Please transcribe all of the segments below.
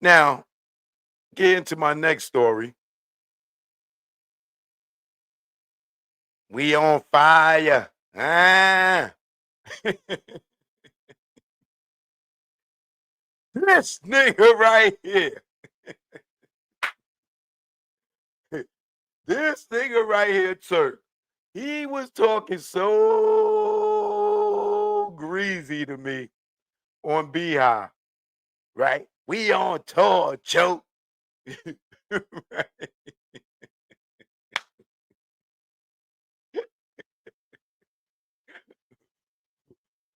Now, get into my next story. We on fire. Ah. This nigga right here. This nigga right here, Turk. He was talking so greasy to me on Beehive, right? We on tour, choke. Right?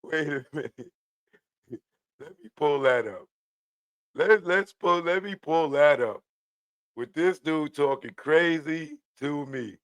Wait a minute. Let me pull that up. Let me pull that up. With this dude talking crazy to me.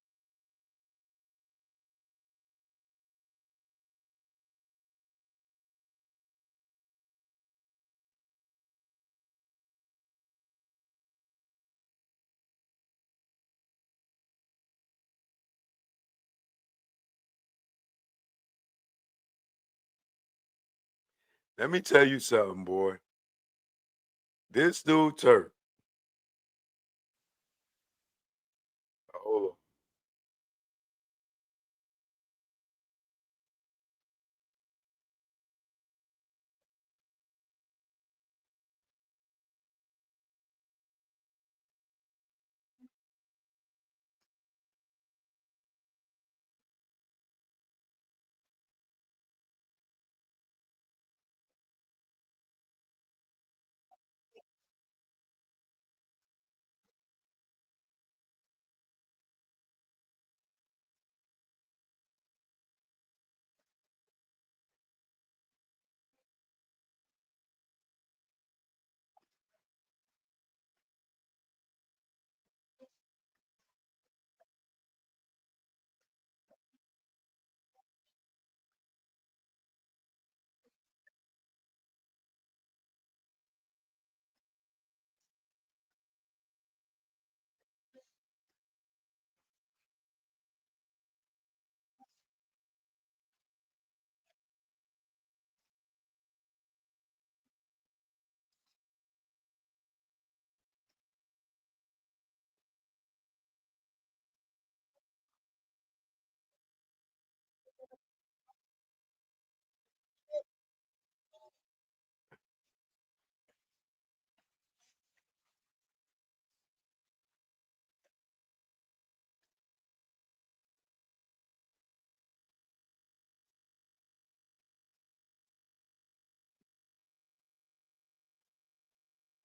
Let me tell you something, boy. This dude Turk. Oh,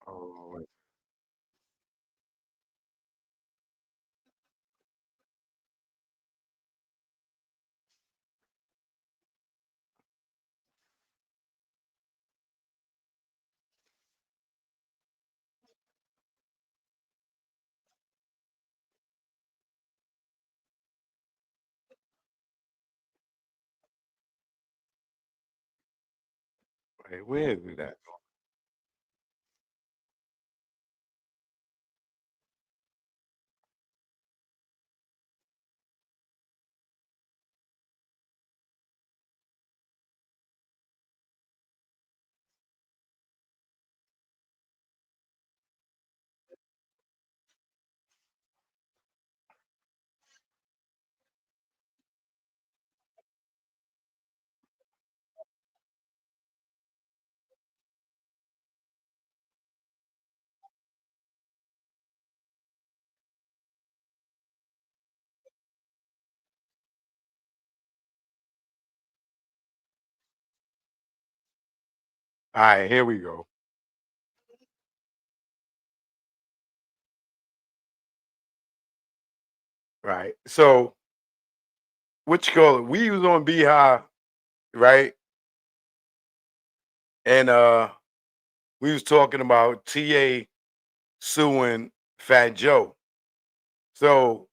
oh, wait, where is it at? All right, here we go. Right. So what you call it? We was on Beehive, right? And we was talking about TA suing Fat Joe. So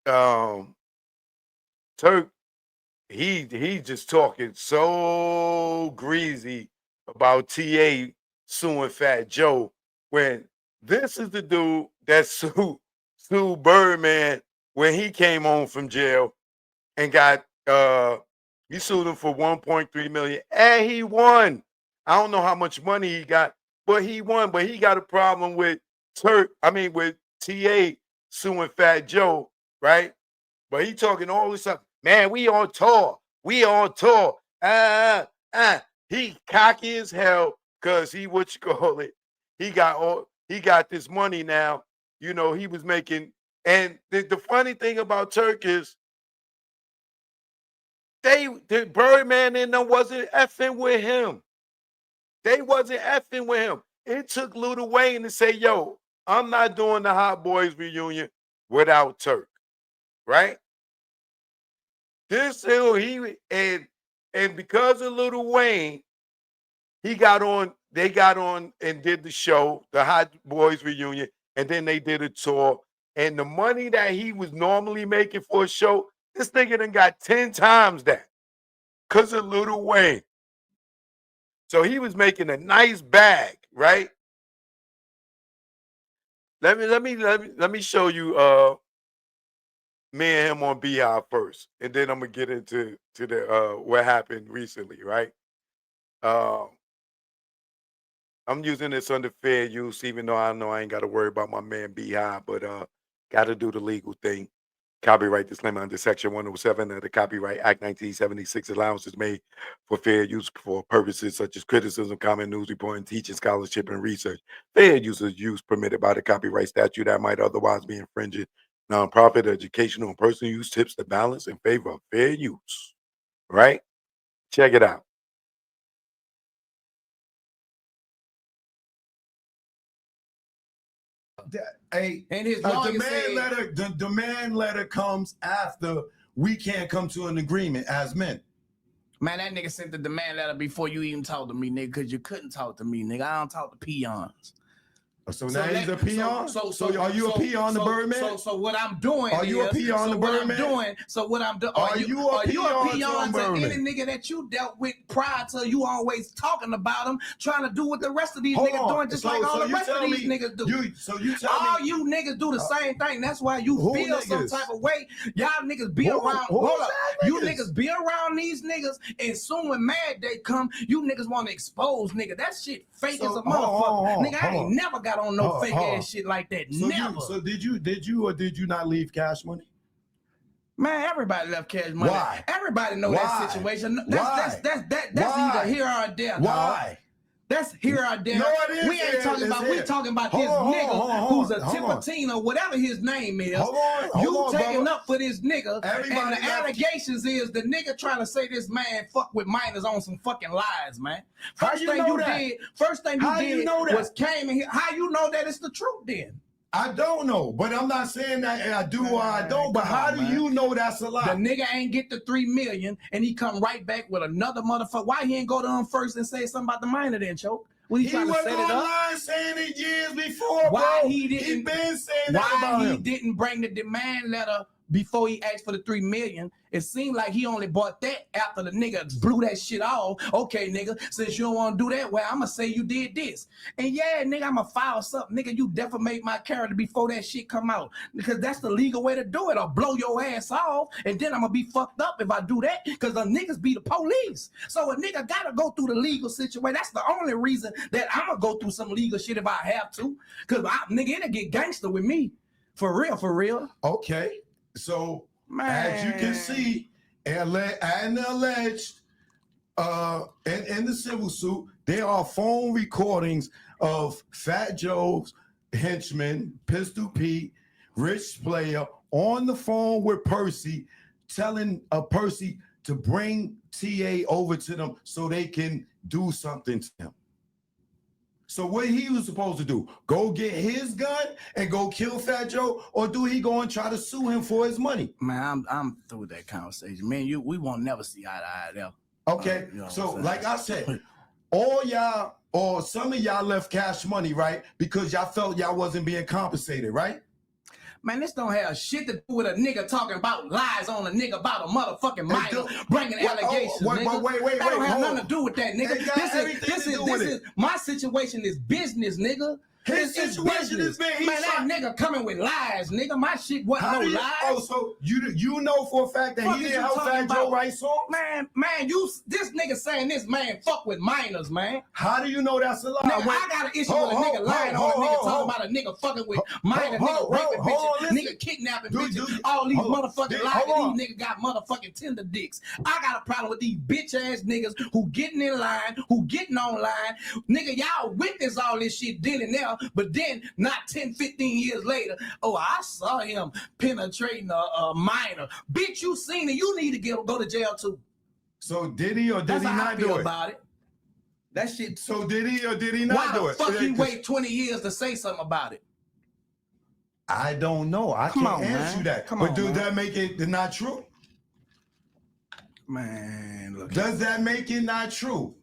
um Turk, he just talking so greasy about TA suing Fat Joe when this is the dude that sued Birdman when he came home from jail and got he sued him for 1.3 million and he won. I don't know how much money he got, but he won. But he got a problem with with TA suing Fat Joe, right? But he talking all this stuff. Man, we on tour. We on tour. He cocky as hell because he what you call it. He got this money now. You know, he was making. And the funny thing about Turk is the Birdman and them wasn't effing with him. They wasn't effing with him. It took Lil Wayne to say, yo, I'm not doing the Hot Boys reunion without Turk. Right? This he and because of Lil Wayne, they got on and did the show, the Hot Boys reunion, and then they did a tour. And the money that he was normally making for a show, this nigga done got 10 times that because of Lil Wayne. So he was making a nice bag, right? Let me show you me and him on Beehive first, and then I'm gonna get into the what happened recently, right? Um, I'm using this under fair use, even though I know I ain't got to worry about my man Beehive, but got to do the legal thing. Copyright disclaimer under Section 107 of the Copyright Act 1976. Allowances made for fair use for purposes such as criticism, comment, news reporting, teaching, scholarship, and research. Fair use permitted by the copyright statute that might otherwise be infringing. Nonprofit, educational, and personal use tips the balance in favor of fair use. Right? Check it out. The demand letter comes after we can't come to an agreement as men. Man, that nigga sent the demand letter before you even talked to me, nigga, because you couldn't talk to me, nigga. I don't talk to peons. So now he's a peon? So are you a peon, the Birdman? So what I'm doing Are you a peon, the Birdman? Are you a peon to any nigga that you dealt with prior to you always talking about them, trying to do what the rest of these niggas doing, just like all the rest of these niggas do. You niggas do the same thing. That's why you feel some type of way. Y'all niggas be around. Hold up. You niggas be around these niggas, and soon when Mad Day come, you niggas want to expose nigga. That shit fake as a motherfucker. Nigga, I ain't never got on no fake ass shit like that. Never. So did you or did you not leave Cash Money? Man, everybody left Cash Money. Why? Everybody know that situation. That's either here or there. Why? That's here or there. No, it is. We ain't talking about. We talking about this nigga who's a Tipatino, whatever his name is. You taking up for this nigga, and the allegations is the nigga trying to say this man fuck with minors on some fucking lies, man. First thing you did was came in here. How you know that it's the truth then? I don't know, but I'm not saying that I do or I don't. But how do you know that's a lie? The nigga ain't get the $3 million, and he come right back with another motherfucker. Why he ain't go to him first and say something about the minor then, Choke? He was online saying it years before, why bro. He been saying that about him. Why he didn't bring the demand letter before he asked for the $3 million? It seemed like he only bought that after the nigga blew that shit off. Okay, nigga, since you don't want to do that, well, I'm going to say you did this. And yeah, nigga, I'm going to file something. Nigga, you defamate my character before that shit come out. Because that's the legal way to do it. I'll blow your ass off, and then I'm going to be fucked up if I do that, because the niggas be the police. So a nigga got to go through the legal situation. That's the only reason that I'm going to go through some legal shit if I have to. Because, nigga, it'll get gangster with me. For real. Okay. So, as you can see, and alleged in the civil suit, there are phone recordings of Fat Joe's henchman, Pistol Pete, Rich Player, on the phone with Percy, telling Percy to bring TA over to them so they can do something to him. So what he was supposed to do? Go get his gun and go kill Fat Joe, or do he go and try to sue him for his money? Man, I'm through with that conversation. Man, we won't never see eye to eye there. Okay, so like I said, all y'all or some of y'all left Cash Money, right? Because y'all felt y'all wasn't being compensated, right? Man, this don't have shit to do with a nigga talking about lies on a nigga about a motherfucking minor bringing allegations, nigga. Wait, that don't have nothing to do with that, nigga. This is my situation is business, nigga. His situation has been, man, that nigga coming with lies, nigga. My shit wasn't no lies. Oh, so you know for a fact that he didn't help Fat Joe write songs? Man, this nigga saying this man fuck with minors, man. How do you know that's a lie? Nigga, I got an issue with a nigga lying on a nigga talking about a nigga fucking with minor, nigga raping bitches, nigga kidnapping bitches, all these motherfucking lies, these niggas got motherfucking tender dicks. I got a problem with these bitch ass niggas who getting in line, who getting online. Nigga, y'all witness all this shit then and there, but then not 10, 15 years later, oh, I saw him penetrating a minor. Bitch, you seen it. You need to go to jail too. So did he or did he not do it? About it. That shit. So did he or did he not do it? Why the fuck he wait 20 years to say something about it? I don't know. I can't answer you that. But does that make it not true? Man, look. Does that make it not true?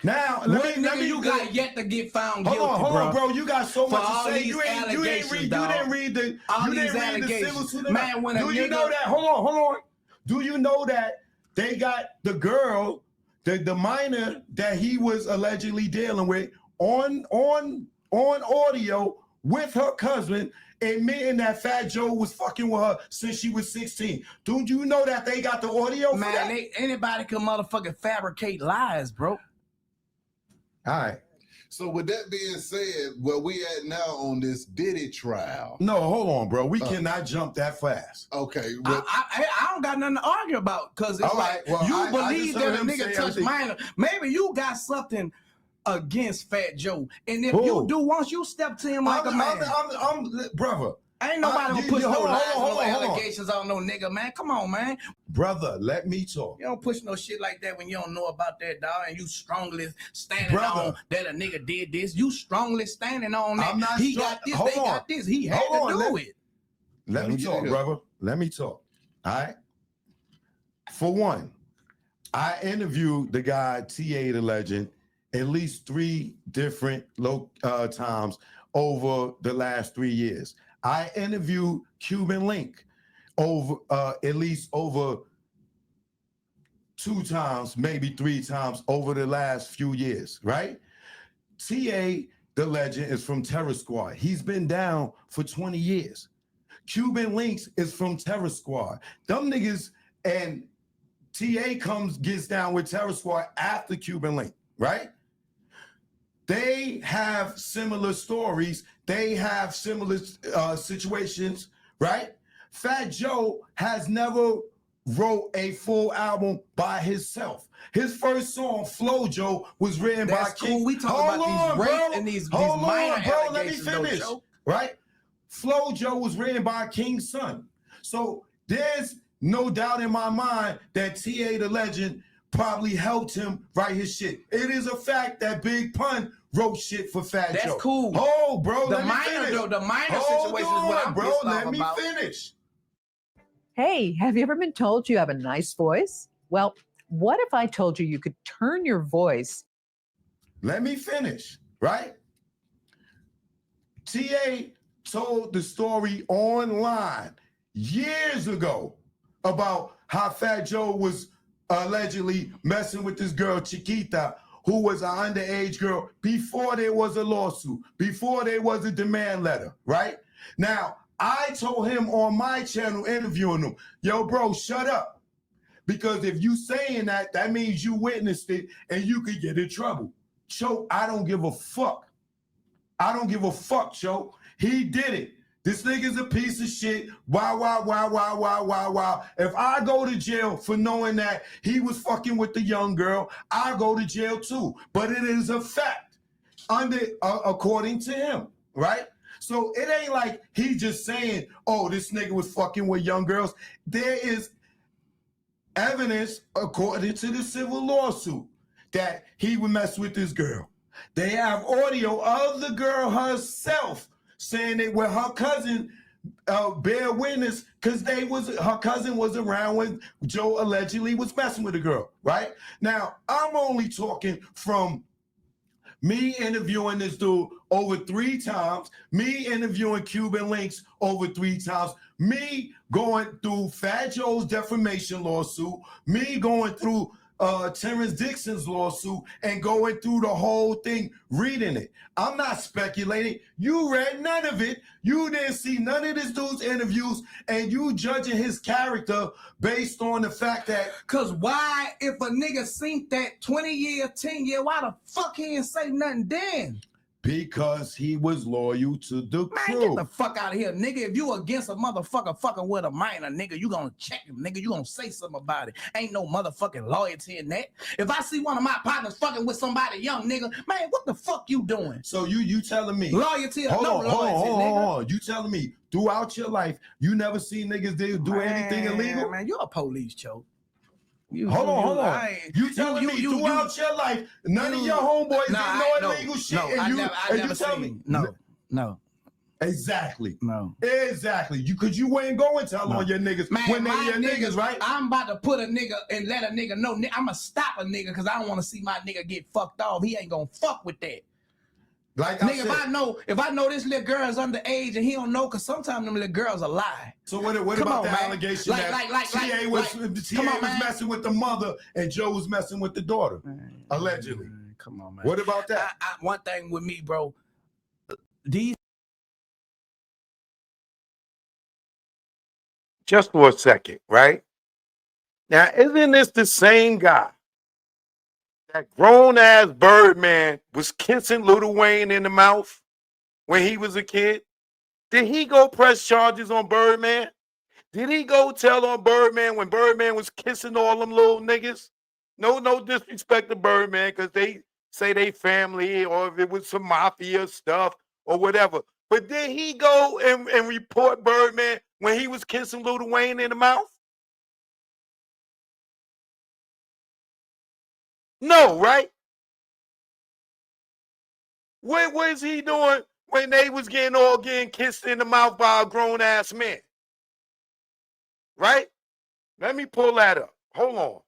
Now, let me you got yet to get found guilty, hold on, bro. You got so much to say. You didn't read the civil suit. Man, when do you know that? Hold on. Do you know that they got the girl, the minor that he was allegedly dealing with on audio with her cousin, admitting that Fat Joe was fucking with her since she was 16. Don't you know that they got the audio for that? Man, anybody can motherfucking fabricate lies, bro. All right. So with that being said, where we at now on this Diddy trial? No, hold on, bro. We cannot jump that fast. Okay. I don't got nothing to argue about because it's you believe that a nigga touched minor. Maybe you got something against Fat Joe, and if you do, once you step to him like a man, brother. Ain't nobody gonna push no lies, no allegations on no nigga, man. Come on, man. Brother, let me talk. You don't push no shit like that when you don't know about that, dog, and you strongly standing on that a nigga did this. You strongly standing on that. He got this, they got this. He had to do it. Let me talk, brother. Let me talk. All right? For one, I interviewed the guy, T.A. the Legend, at least 3 different times over the last 3 years. I interviewed Cuban Link over at least over 2 times, maybe 3 times over the last few years, right? T.A. the Legend is from Terror Squad. He's been down for 20 years. Cuban Links is from Terror Squad. Them niggas, and T.A. gets down with Terror Squad after Cuban Link, right? They have similar stories. They have similar situations, right? Fat Joe has never wrote a full album by himself. His first song, Flow Joe, was written by King. Cool. We talk about these rape and these minor allegations. Let me finish, right? Flow Joe was written by King's son. So there's no doubt in my mind that T.A. the Legend probably helped him write his shit. It is a fact that Big Pun wrote shit for Fat Joe. That's cool. Oh, bro, the minor situation is what I'm bro. Let me finish. Hey, have you ever been told you have a nice voice? Well, what if I told you you could turn your voice? Let me finish, right? T.A. told the story online years ago about how Fat Joe was allegedly messing with this girl, Chiquita, who was an underage girl before there was a lawsuit, before there was a demand letter, right? Now, I told him on my channel interviewing him, yo, bro, shut up. Because if you saying that, that means you witnessed it and you could get in trouble. Cho, I don't give a fuck. I don't give a fuck, Cho. He did it. This nigga's a piece of shit. Wow. If I go to jail for knowing that he was fucking with the young girl, I'll go to jail too. But it is a fact, according to him, right? So it ain't like he just saying, oh, this nigga was fucking with young girls. There is evidence, according to the civil lawsuit, that he would mess with this girl. They have audio of the girl herself saying that with her cousin bear witness, because her cousin was around when Joe allegedly was messing with the girl, right? Now, I'm only talking from me interviewing this dude over 3 times, me interviewing Cuban Links over 3 times, me going through Fat Joe's defamation lawsuit, me going through Terrence Dixon's lawsuit and going through the whole thing, reading it. I'm not speculating. You read none of it. You didn't see none of this dude's interviews, and you judging his character based on the fact that. Cause why, if a nigga seen that 20 year, 10 year, why the fuck he ain't say nothing then? Because he was loyal to the crew. Man, get the fuck out of here, nigga. If you against a motherfucker fucking with a minor, nigga, you gonna check him, nigga. You gonna say something about it. Ain't no motherfucking loyalty in that. If I see one of my partners fucking with somebody young, nigga, man, what the fuck you doing? So you telling me loyalty or no loyalty, nigga? Hold on. You telling me throughout your life you never seen niggas do anything illegal? Man, you're a police choke. Hold on. You telling me throughout your life, none of your homeboys did no illegal shit, and you tell me no. Exactly. No. Exactly. Because you ain't going to tell on your niggas when they your niggas, right? I'm about to put a nigga and let a nigga know. I'm gonna stop a nigga because I don't want to see my nigga get fucked off. He ain't gonna fuck with that. Like nigga, if I know this little girl is underage and he don't know, because sometimes them little girls are lie. So what about the allegation that TA was messing with the mother and Joe was messing with the daughter, allegedly? Come on, man. What about that? One thing with me, bro. These. Just for a second, right? Now, isn't this the same guy that grown-ass Birdman was kissing Lil Wayne in the mouth when he was a kid? Did he go press charges on Birdman? Did he go tell on Birdman when Birdman was kissing all them little niggas? No disrespect to Birdman, because they say they family, or if it was some mafia stuff or whatever. But did he go and report Birdman when he was kissing Lil Wayne in the mouth? No, right? What was he doing when they was getting kissed in the mouth by a grown-ass man? Right? Let me pull that up. Hold on.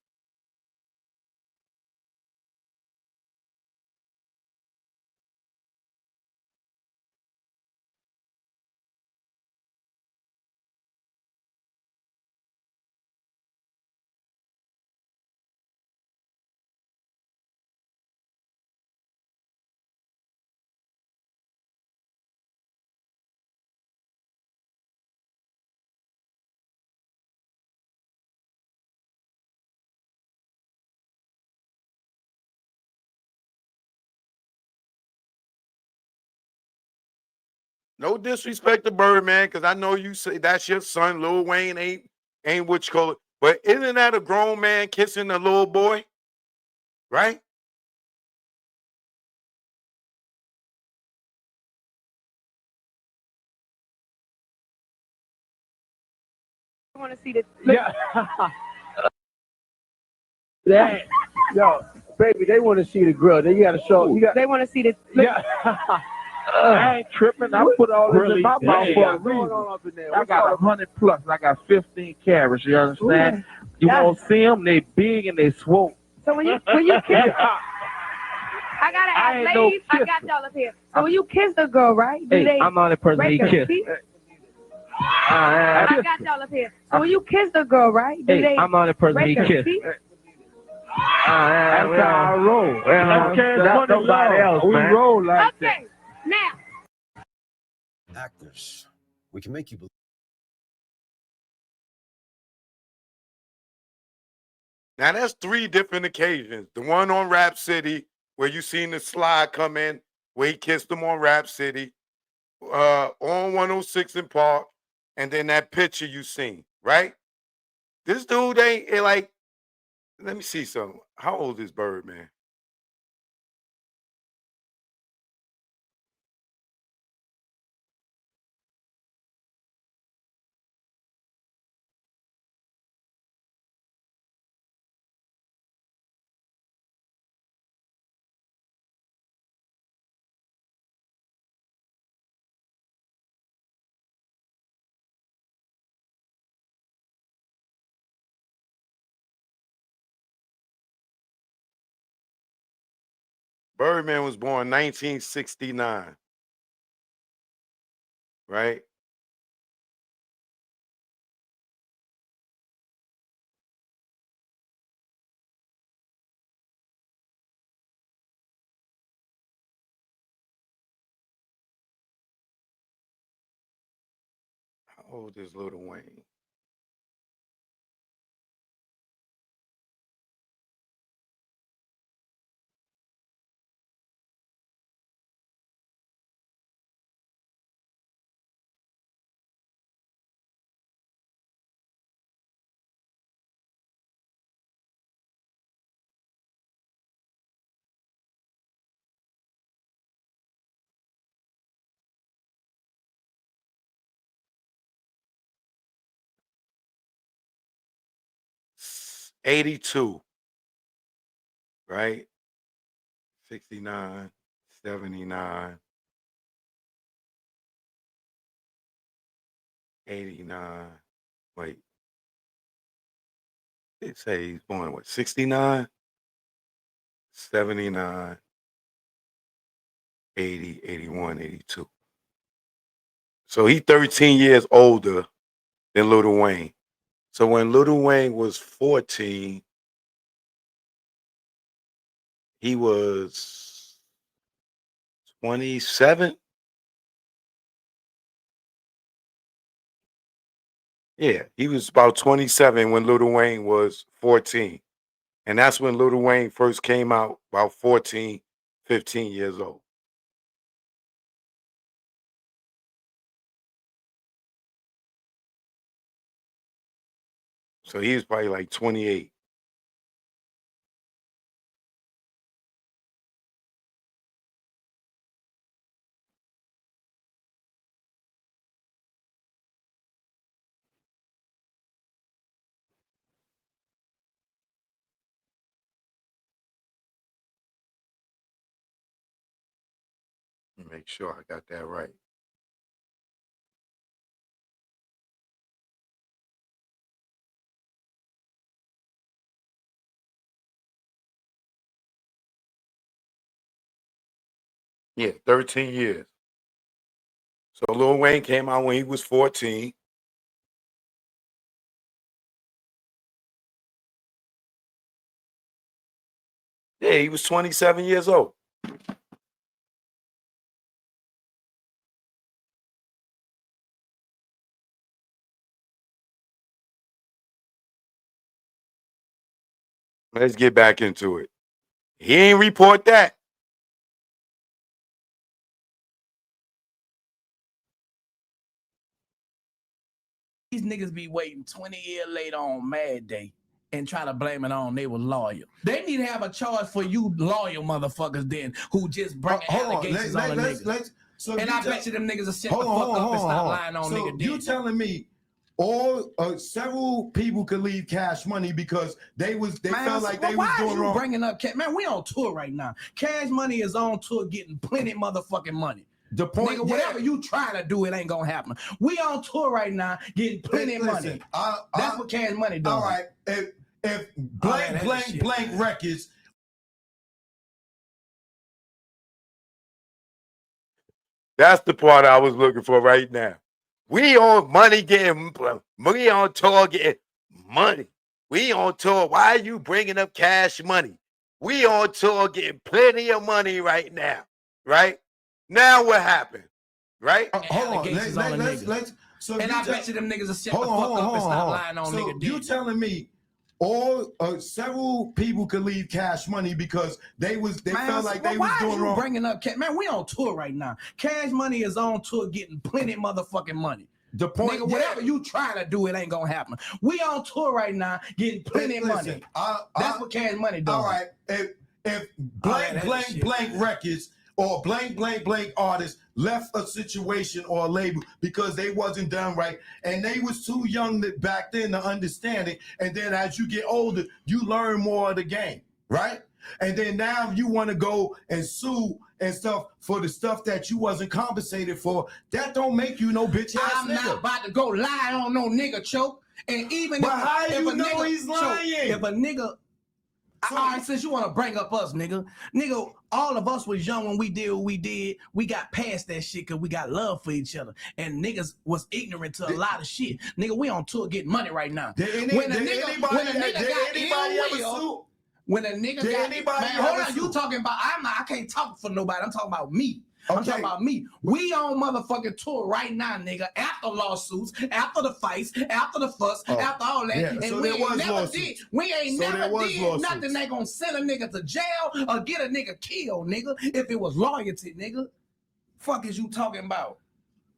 No disrespect to Birdman, because I know you say that's your son. Lil Wayne ain't what you call it. But isn't that a grown man kissing a little boy? Right? I want to see the. Yeah. Yo, baby, they want to see the grill. They got to show. They want to see the. Yeah. I ain't tripping. I put all this in my mouth for a reason. I got 100 plus. I got 15 carats. You understand? You won't see them. They big and they swole. So when you kiss, I gotta ask, ladies. I got y'all up here. So when you kiss the girl, right? I'm not the person he kissed. I got y'all up here. So when you kiss the girl, right? I'm not the person he kissed. That's how I roll. That's nobody else, man. We roll like that. Okay, now. Actors, we can make you believe. Now, that's 3 different occasions. The one on Rap City, where you seen the slide come in, where he kissed him on Rap City, on 106 in Park, and then that picture you seen, right? This dude ain't like, let me see something. How old is Birdman? Birdman was born 1969, right? old is Lil Wayne? '82, right? 69, 79, 89. Wait, it say he's born what? 69, 79, 80, 81, 82. So he 13 years older than Lil Wayne. So when Lil Wayne was 14, he was 27. Yeah, he was about 27 when Lil Wayne was 14. And that's when Lil Wayne first came out, about 14, 15 years old. So he was probably like 28. Let me make sure I got that right. Yeah, 13 years. So Lil Wayne came out when he was 14. Yeah, he was 27 years old. Let's get back into it. He ain't report that. These niggas be waiting 20 years later on Mad Day and try to blame it on they were loyal. They need to have a charge for you loyal motherfuckers then who just bring allegations on a nigga. And I bet you them niggas will shut the fuck up and stop lying on nigga. You telling me all several people could leave Cash Money because they felt like they was doing wrong? Bringing up man, we on tour right now. Cash Money is on tour getting plenty motherfucking money. The point, nigga, whatever you trying to do, it ain't gonna happen. We on tour right now, getting plenty of money. That's what Cash Money doing. All right, if blank records. That's the part I was looking for right now. We on money getting, we on tour getting money. We on tour. Why are you bringing up Cash Money? We on tour getting plenty of money right now, right? Now what happened, right? Hold on, let's. So and I bet you them niggas will shut the fuck up and stop lying on nigga. You telling me all several people could leave Cash Money because they felt like they was doing wrong? Bringing up man, we on tour right now. Cash Money is on tour getting plenty motherfucking money. The point, nigga, whatever you trying to do, it ain't gonna happen. We on tour right now getting plenty of money. That's what Cash Money doing. All right, if blank records or blank artists left a situation or a label because they wasn't done right and they was too young back then to understand it, and then as you get older you learn more of the game, right? And then now you want to go and sue and stuff for the stuff that you wasn't compensated for. That don't make you no bitch ass I'm nigga. not about to go lie on no nigga, Choke. And even but how you know he's lying? If a nigga, all right, since you want to bring up us, nigga, all of us was young when we did what we did. We got past that shit because we got love for each other. And niggas was ignorant to a lot of shit. Nigga, we on tour getting money right now. When a nigga got, man, hold on, you talking about, I can't talk for nobody. I'm talking about me. I'm talking about me. We on motherfucking tour right now, nigga. After lawsuits, after the fights, after the fuss, after all that. Yeah, and so we there ain't was never lawsuits. did. We ain't So there never was did lawsuits. nothing they gonna send a nigga to jail or get a nigga killed, nigga. If it was loyalty, nigga. Fuck is you talking about?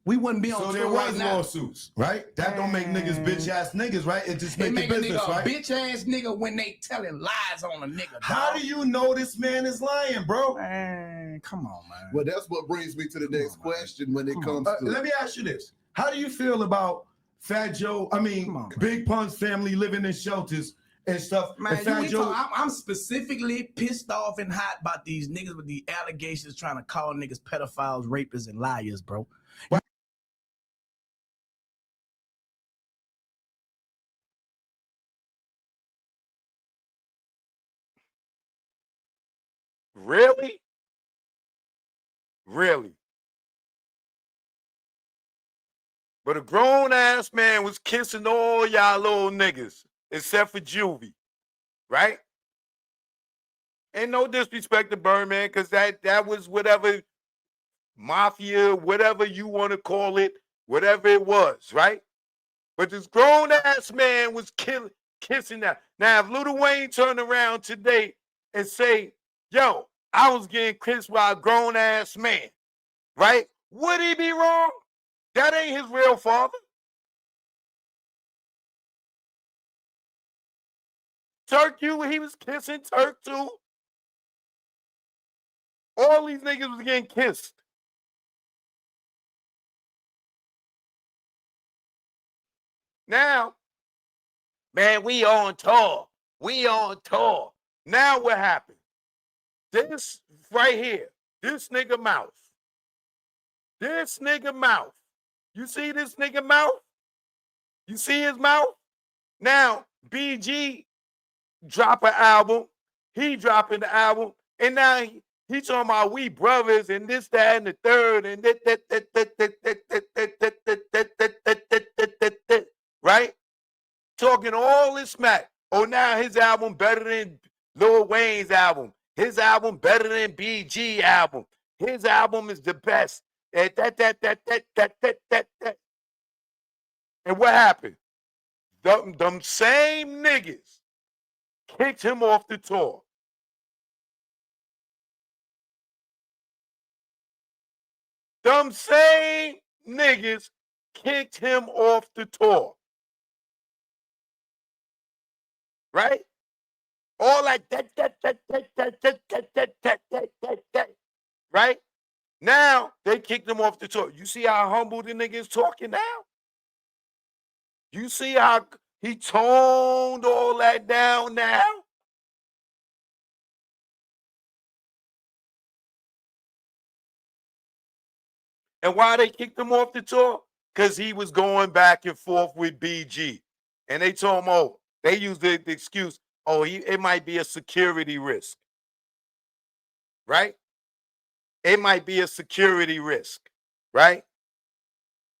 We wouldn't be on So tour there right was now. lawsuits, right? That don't make niggas bitch ass niggas, right? It just They make make it a business, nigga right? a bitch ass nigga when they telling lies on a nigga. How do you know this man is lying, bro? Man, come on, man. Well, that's what brings me to the next question when it comes to. Let me ask you this. How do you feel about Fat Joe, Big Pun's family living in shelters and stuff? Man, and Fat Joe, I'm specifically pissed off and hot about these niggas with the allegations trying to call niggas pedophiles, rapists, and liars, bro. Really? Really? But a grown-ass man was kissing all y'all little niggas, except for Juvie, right? Ain't no disrespect to Birdman, because that was whatever mafia, whatever you want to call it, whatever it was, right? But this grown-ass man was kissing that. Now, if Lil Wayne turned around today and say, yo, I was getting kissed by a grown-ass man, right? Would he be wrong? That ain't his real father. Turk, he was kissing Turk too. All these niggas was getting kissed. Now, man, we on tour. We on tour. Now what happened? This right here, this nigga mouth. This nigga mouth. You see this nigga mouth? You see his mouth? Now, BG drop an album. He dropping the album. And now he talking about we brothers and this, that, and the third. And that, right? Talking all this smack. Oh, now his album better than Lil Wayne's album. His album better than BG album. His album is the best. And And what happened? Them same niggas kicked him off the tour. Them same niggas kicked him off the tour. Right? All like that. Right? Now they kicked him off the tour. You see how humble the nigga is talking now? You see how he toned all that down now? And why they kicked him off the tour? Because he was going back and forth with BG. And they told him, oh, they used the excuse, oh, it might be a security risk. Right? It might be a security risk. Right?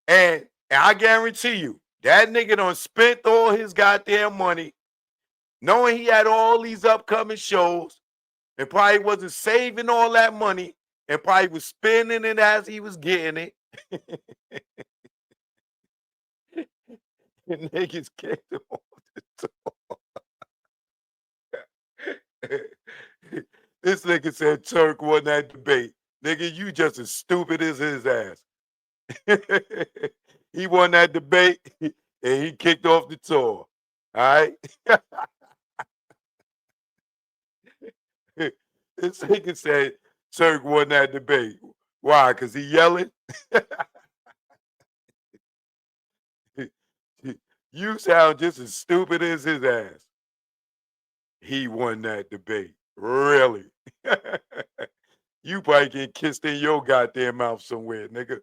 And I guarantee you, that nigga done spent all his goddamn money knowing he had all these upcoming shows and probably wasn't saving all that money and probably was spending it as he was getting it. And niggas kicked him off the tour. This nigga said Turk won that debate. Nigga, you just as stupid as his ass. He won that debate and he kicked off the tour. All right? This nigga said Turk won that debate. Why? Because he yelling? You sound just as stupid as his ass. He won that debate. Really? You probably get kissed in your goddamn mouth somewhere, nigga.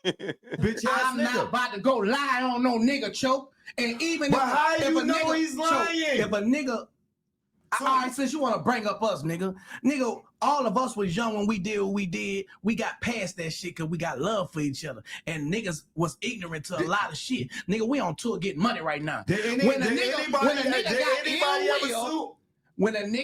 Bitch ass I'm nigga. not about to go lie on no nigga, choke. And even But if, how if you a know nigga, he's lying? If a nigga, all right, since you want to bring up us, nigga, all of us was young when we did what we did. We got past that shit because we got love for each other. And niggas was ignorant to a lot of shit. Nigga, we on tour getting money right now. When a nigga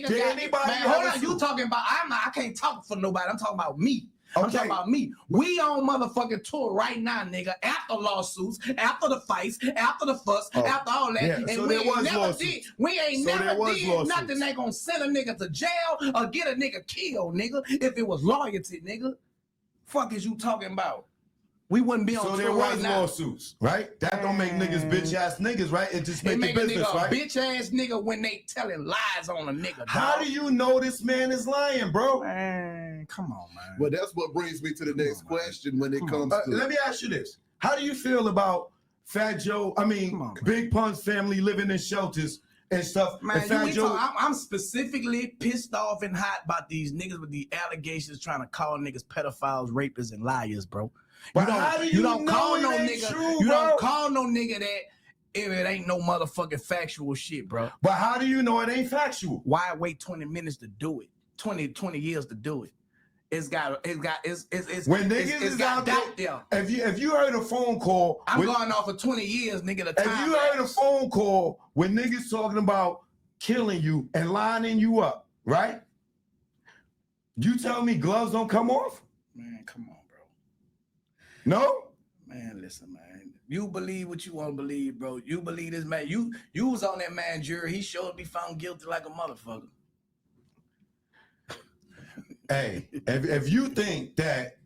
got man, hold on, you talking about, I can't talk for nobody. I'm talking about me. I'm talking about me. We on motherfucking tour right now, nigga. After lawsuits, after the fights, after the fuss, after all that. Yeah, And so we there ain't was never lawsuits. did. We ain't So there never was did lawsuits. nothing that gonna send a nigga to jail or get a nigga killed, nigga. If it was loyalty, nigga. Fuck is you talking about? We wouldn't be on So tour there right was now. lawsuits, right? That don't make niggas bitch ass niggas, right? It just They make make the a business, nigga right? a bitch ass nigga when they telling lies on a nigga. How dog. do you know this man is lying, bro? Man, come on, man. Well, that's what brings me to the next question when it comes to. Let me ask you this. How do you feel about Fat Joe, Big Pun's family living in shelters and stuff? Man, and Fat Joe, I'm specifically pissed off and hot about these niggas with the allegations trying to call niggas pedophiles, rapists, and liars, bro. But how do you don't know call it no ain't nigga. true, You bro? don't call no nigga that if it ain't no motherfucking factual shit, bro. But how do you know it ain't factual? Why wait 20 minutes to do it? 20 years to do it. It's got when niggas is out there. If you heard a phone call, I'm going off for 20 years, nigga. If you heard a phone call when niggas talking about killing you and lining you up, right? You tell me gloves don't come off? Man, come on, bro. No? Man, listen, man. You believe what you want to believe, bro. You believe this man. You was on that man jury. He showed me found guilty like a motherfucker. Hey, if you think that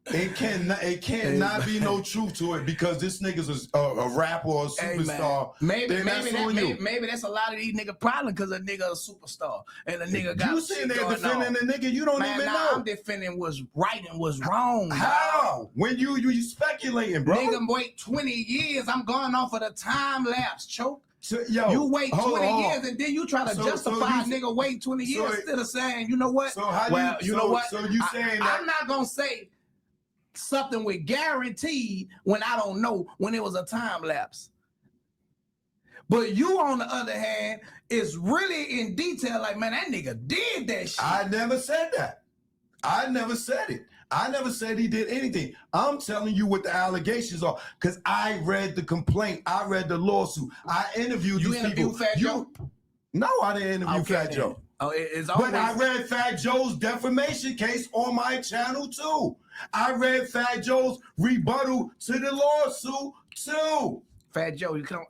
it cannot be no truth to it because this nigga's a rapper or a superstar, maybe that's a lot of these niggas problem because a nigga a superstar and a nigga got you sitting there defending a nigga you don't even know. I'm defending what's right and what's wrong. How? Dog. When you speculating, bro? Nigga wait 20 years. I'm going off of the time lapse, choke. So, yo, you wait 20 years and then you try to justify a nigga waiting 20 years instead of saying, you know what? So how you know what? So you saying that I'm not gonna say something with guaranteed when I don't know when it was a time lapse. But you, on the other hand, is really in detail like, man, that nigga did that shit. I never said that. I never said it. I never said he did anything. I'm telling you what the allegations are because I read the complaint. I read the lawsuit. I interviewed these people. Fat Joe? No, I didn't interview Fat Joe. But I read Fat Joe's defamation case on my channel too. I read Fat Joe's rebuttal to the lawsuit too. Fat Joe, you come.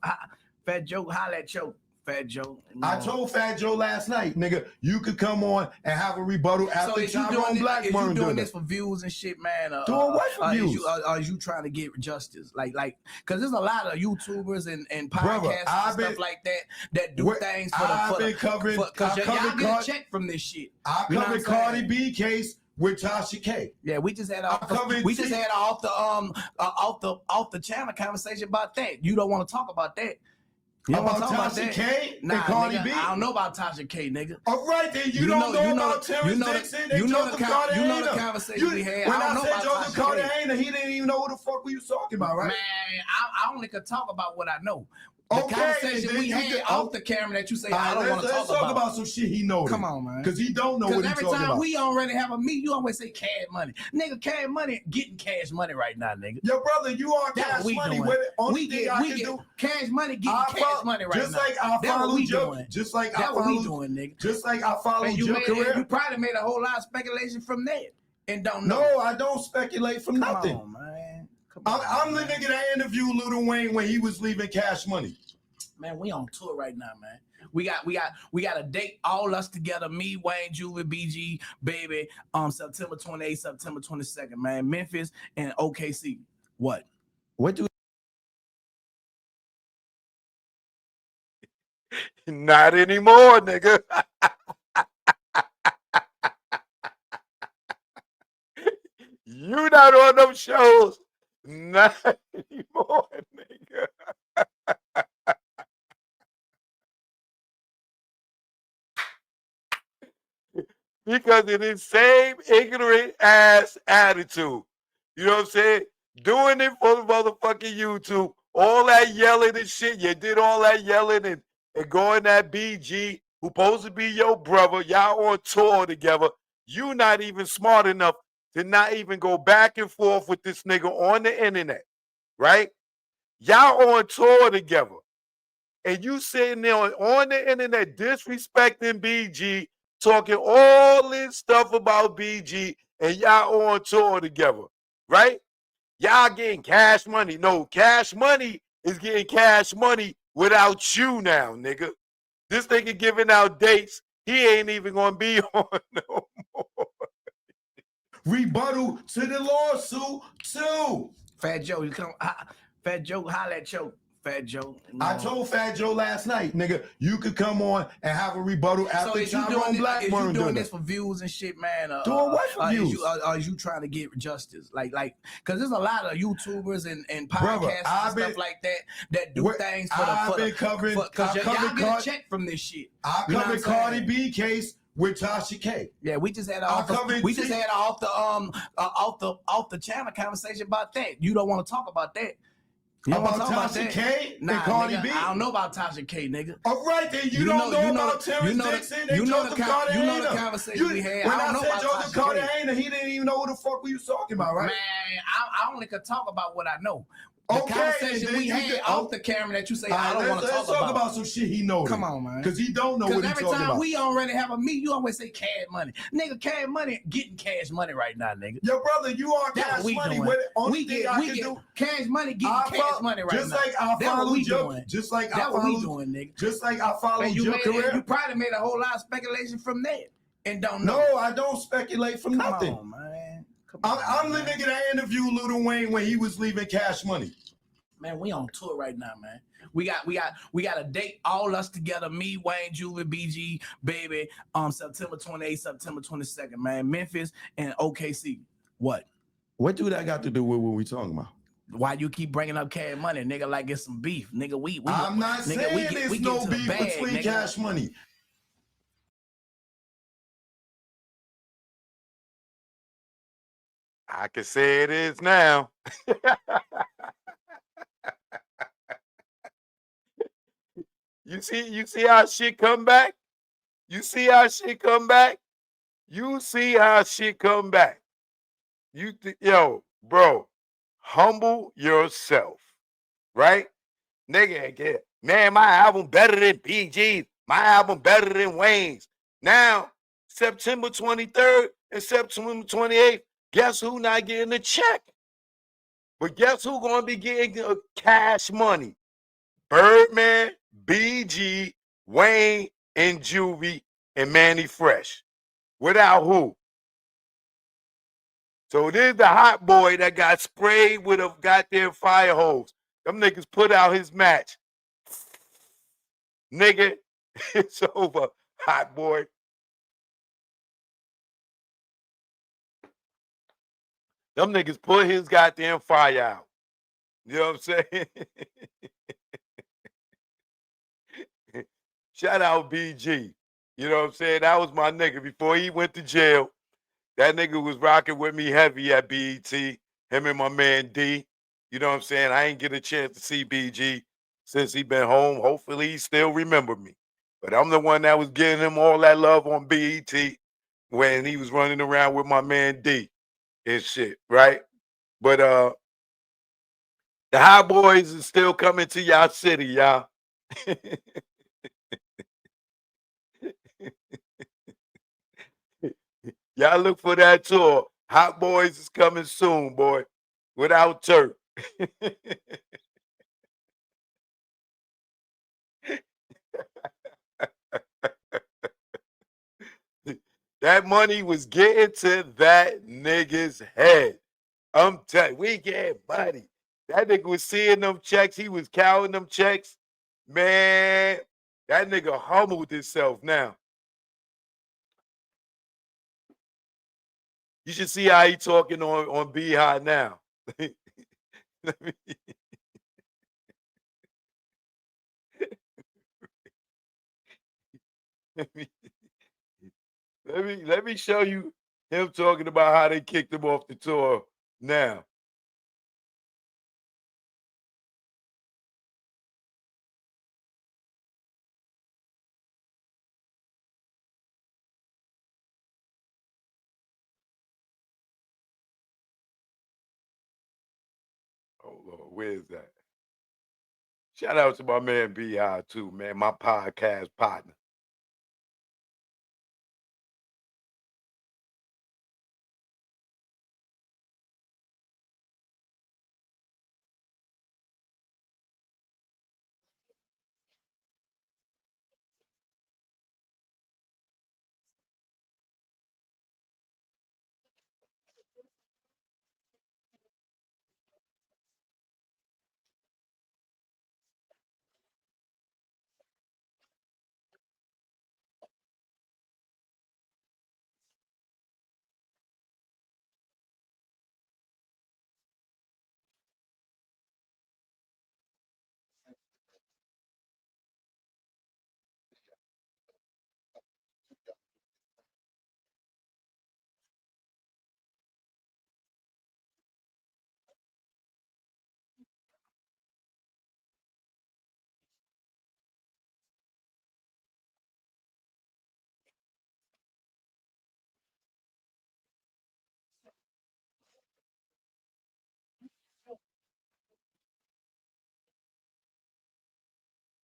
Fat Joe, holla at Joe. Fat Joe. No. I told Fat Joe last night, nigga, you could come on and have a rebuttal after Tyrone Blackburn doing this for views and shit, man. Doing what for views? Are you trying to get justice? Like, because there's a lot of YouTubers and podcasts and stuff like that do things for the because y'all get a check from this shit. I covered Cardi B case with Tasha K. Yeah, we just had off the channel conversation about that. You don't want to talk about that. About Tasha K and Cardi B? I don't know about Tasha K, nigga. All right, then you don't know about Terrence Dixon and Joseph Cartagena. You know the conversation we had. When I said Joseph Cartagena, he didn't even know who the fuck we was talking about, right? Man, I only could talk about what I know. The conversation we had off the camera that you say I don't want to talk about. Let's talk about some shit he knows. Come on, man. Because he don't know what he's talking about. Every time we already have a meet, you always say cash money. Nigga, cash money, getting cash money right now, nigga. Yo, brother, you are cash money. We get cash money, getting cash money right now. Just like I followed your, just like I followed your career. You probably made a whole lot of speculation from that and don't know. No, I don't speculate from nothing. Come on, man. I'm the nigga that interviewed Lil Wayne when he was leaving Cash Money. Man, we on tour right now, man. We got a date, all us together, me, Wayne, Julie, BG, baby, September 28th, September 22nd, man. Memphis and OKC. What do Not anymore, nigga. You not on them shows. Not anymore, nigga. Because of this same ignorant ass attitude. You know what I'm saying? Doing it for the motherfucking YouTube. All that yelling and shit. You did all that yelling and going that BG, who supposed to be your brother. Y'all on tour together. You not even smart enough to not even go back and forth with this nigga on the internet. Right? Y'all on tour together. And you sitting there on the internet disrespecting BG, talking all all this stuff about BG and y'all on tour together, right? Y'all getting cash money. No, Cash Money is getting cash money without you now, nigga. This nigga giving out dates. He ain't even gonna be on no more. Rebuttal to the lawsuit too. Fat Joe, you come. Fat Joe, holla at Joe. Fat Joe. I told Fat Joe last night, nigga, you could come on and have a rebuttal after is you doing Blackburn doing this for views and shit, man? Doing what for views? Is you trying to get justice? Like, because there's a lot of YouTubers and podcasts and stuff like that do things for the because y'all get a check from this shit. I covered Cardi B case with Tasha K. Yeah, we just had off the channel conversation about that. You don't want to talk about that. You about Tasha K and Cardi B? I don't know about Tasha K, nigga. All right, then you don't know about Terrence Dixon and Joseph Carter. You know the conversation we had. When I said Joseph Carter, he didn't even know who the fuck we was talking about, right? Man, I only could talk about what I know. The Okay, conversation we had off the camera that you say I don't want to talk about. Let's talk about some shit he knows. Come on, man. Because he don't know what he's talking about. Every time we already have a meet, you always say cash money. Nigga, cash money, getting cash money right now, nigga. Yo, brother, you are cash money. We get cash money, getting cash money right now. Just like I follow Joe. Just like I follow, nigga. Just like I follow your career. You probably made a whole lot of speculation from that and don't know. No, I don't speculate from nothing. Come on, man. I'm the nigga that interviewed Lil Wayne when he was leaving Cash Money. Man, we on tour right now, man. We got a date, all us together, me, Wayne, Julie, BG, baby, September 28th, September 22nd, man. Memphis and OKC. What do that got to do with what we talking about? Why you keep bringing up Cash Money, nigga, like it's some beef, nigga? I'm not saying there's no beef between nigga. Cash Money. I can say it is now. You see how shit come back? You see how shit come back? You see how shit come back. Yo, bro, humble yourself, right? Nigga, man, my album better than BG's. My album better than Wayne's. Now, September 23rd and September 28th, guess who not getting a check? But guess who gonna be getting cash money? Birdman, BG, Wayne, and Juvie, and Manny Fresh. Without who? So this is the hot boy that got sprayed with a goddamn fire hose. Them niggas put out his match. Nigga, it's over, hot boy. Them niggas put his goddamn fire out. You know what I'm saying? Shout out BG. You know what I'm saying? That was my nigga. Before he went to jail, that nigga was rocking with me heavy at BET. Him and my man D. You know what I'm saying? I ain't get a chance to see BG since he been home. Hopefully he still remember me. But I'm the one that was giving him all that love on BET when he was running around with my man D and shit, right? But the Hot Boys is still coming to y'all city, y'all. Y'all look for that tour. Hot Boys is coming soon, boy. Without Turk. That money was getting to that nigga's head. I'm telling you, we get money. That nigga was seeing them checks. He was counting them checks. Man, that nigga humbled himself now. You should see how he talking on Beehive now. Let me show you him talking about how they kicked him off the tour now. Oh Lord, where is that? Shout out to my man Beehive too, man, my podcast partner.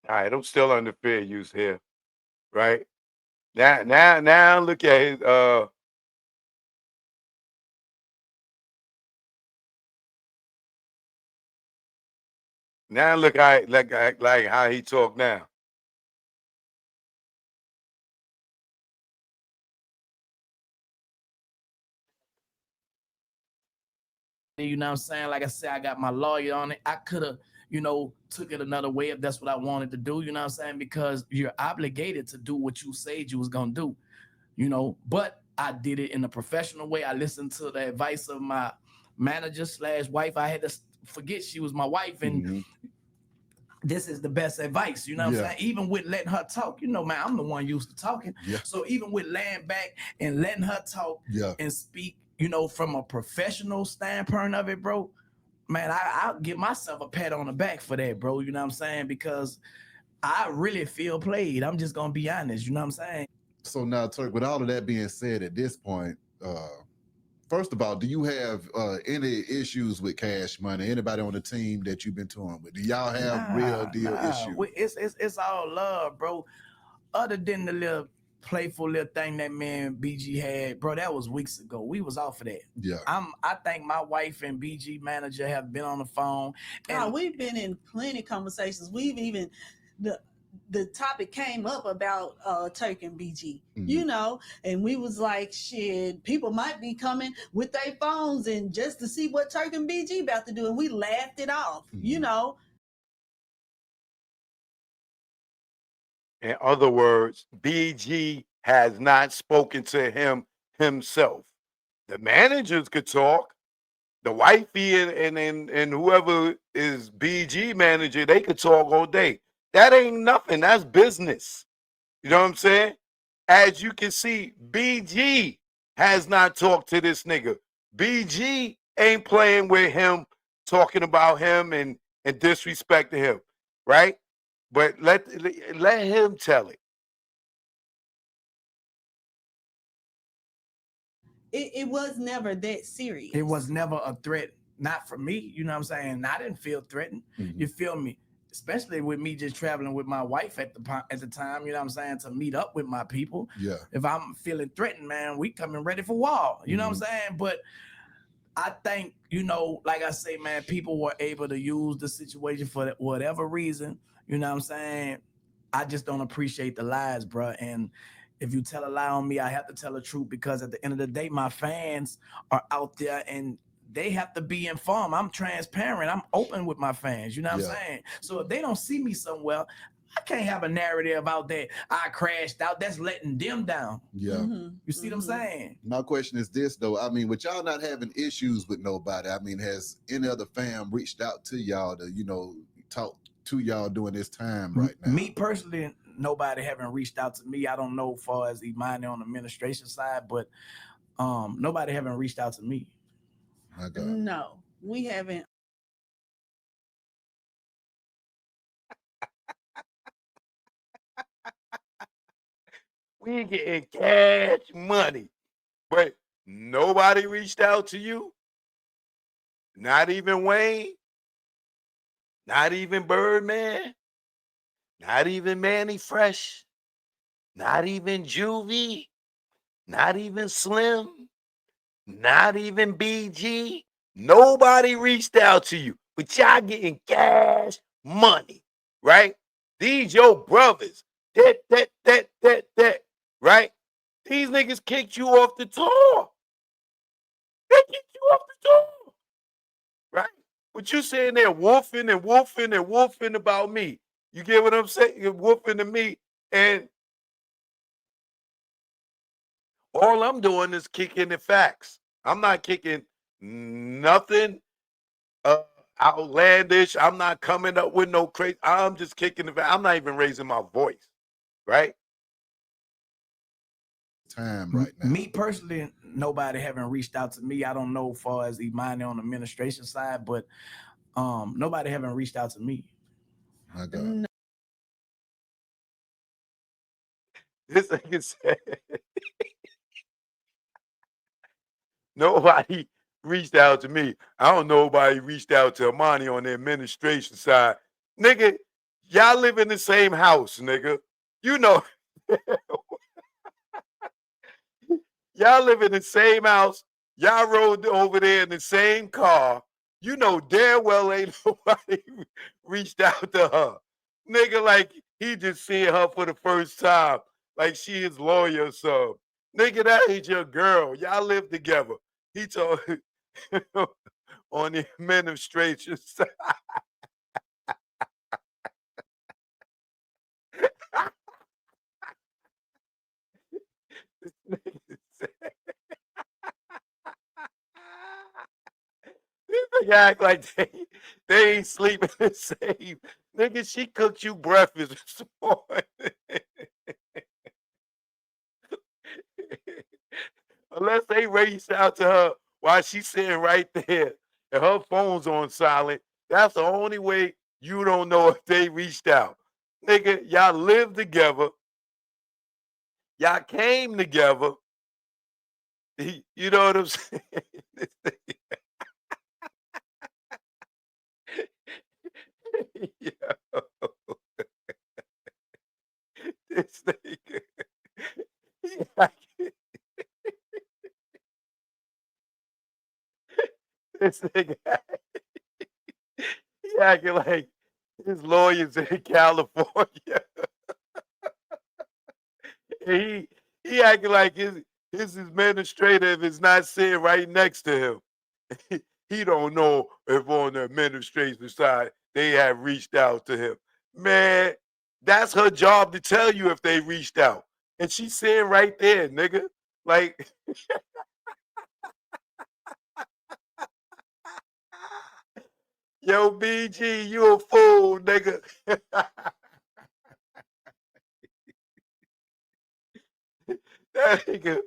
All right, I'm still under fair use here, right? Now look at his now look how like how he talk now. You know what I'm saying? Like I said, I got my lawyer on it. I could have, took it another way if that's what I wanted to do, you know what I'm saying? Because you're obligated to do what you said you was gonna do, But I did it in a professional way. I listened to the advice of my manager / wife. I had to forget she was my wife, and this is the best advice, you know what I'm saying? Even with letting her talk, man, I'm the one used to talking. So even with laying back and letting her talk and speak, from a professional standpoint of it, bro, man, I'll give myself a pat on the back for that, bro. You know what I'm saying? Because I really feel played. I'm just gonna be honest, you know what I'm saying? So now, Turk, with all of that being said at this point, first of all, do you have any issues with Cash Money? Anybody on the team that you've been touring with? Do y'all have real deal issues? It's all love, bro. Other than the little playful little thing that man BG had, bro, that was weeks ago. We was off of that. Yeah. I think my wife and BG manager have been on the phone. And we've been in plenty of conversations. We've even the topic came up about Turk and BG, and we was like, shit, people might be coming with their phones and just to see what Turk and BG about to do, and we laughed it off, In other words, BG has not spoken to him himself. The managers could talk. The wifey and whoever is BG manager, they could talk all day. That ain't nothing. That's business. You know what I'm saying? As you can see, BG has not talked to this nigga. BG ain't playing with him, talking about him and disrespecting him, right? But let him tell it. It was never that serious. It was never a threat, not for me. You know what I'm saying? I didn't feel threatened. You feel me? Especially with me just traveling with my wife at the time, you know what I'm saying, to meet up with my people. Yeah. If I'm feeling threatened, man, we coming ready for war. You know what I'm saying? But I think, like I say, man, people were able to use the situation for whatever reason. You know what I'm saying? I just don't appreciate the lies, bro. And if you tell a lie on me, I have to tell the truth, because at the end of the day, my fans are out there and they have to be informed. I'm transparent. I'm open with my fans. You know what I'm saying? So if they don't see me somewhere, I can't have a narrative out there. I crashed out. That's letting them down. Yeah. You see what I'm saying? My question is this, though. I mean, with y'all not having issues with nobody, I mean, has any other fam reached out to y'all to, talk to y'all during this time right now? Me personally, nobody haven't reached out to me. I don't know as far as Imani on the administration side, but nobody haven't reached out to me. No, we haven't. We getting cash money, but nobody reached out to you. Not even Wayne. Not even Birdman. Not even Manny Fresh. Not even Juvie. Not even Slim. Not even BG. Nobody reached out to you, but y'all getting cash money, right? These your brothers. That, right? These niggas kicked you off the tour. They kicked you off the tour, right? But you saying they're wolfing and wolfing and wolfing about me. You get what I'm saying? You're wolfing to me, and all I'm doing is kicking the facts. I'm not kicking nothing outlandish. I'm not coming up with no crazy. I'm just kicking the facts. I'm not even raising my voice, right? Time right now. Me personally, nobody haven't reached out to me. I don't know as far as Imani on the administration side, but nobody haven't reached out to me. My God. This nigga said nobody reached out to me. I don't know nobody reached out to Imani on the administration side. Nigga, Y'all live in the same house, nigga. You know, y'all live in the same house. Y'all rode over there in the same car. You know damn well ain't nobody reached out to her. Nigga, like he just seeing her for the first time. Like she his lawyer or something. Nigga, that ain't your girl. Y'all live together. He told on the administration side. This nigga said- These niggas act like they ain't sleeping the same. Nigga, she cooked you breakfast this morning. Unless they reached out to her while she's sitting right there and her phone's on silent. That's the only way you don't know if they reached out. Nigga, y'all live together. Y'all came together. You know what I'm saying? Yo, this nigga. This nigga. He acting like his lawyers in California. He acting like his administrative is not sitting right next to him. He don't know if on the administration side they have reached out to him. Man, that's her job to tell you if they reached out. And she's sitting right there, nigga. Like, yo, BG, you a fool, nigga. That nigga.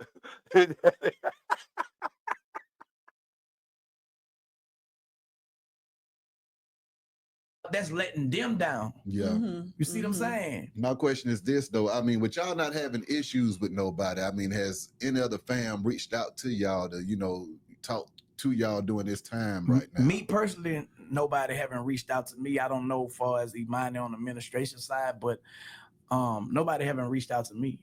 That's letting them down. Yeah. You see what I'm saying? My question is this though. I mean, with y'all not having issues with nobody, I mean, has any other fam reached out to y'all to, you know, talk to y'all during this time right now? Me personally, nobody haven't reached out to me. I don't know as far as Imani on the administration side, but nobody haven't reached out to me.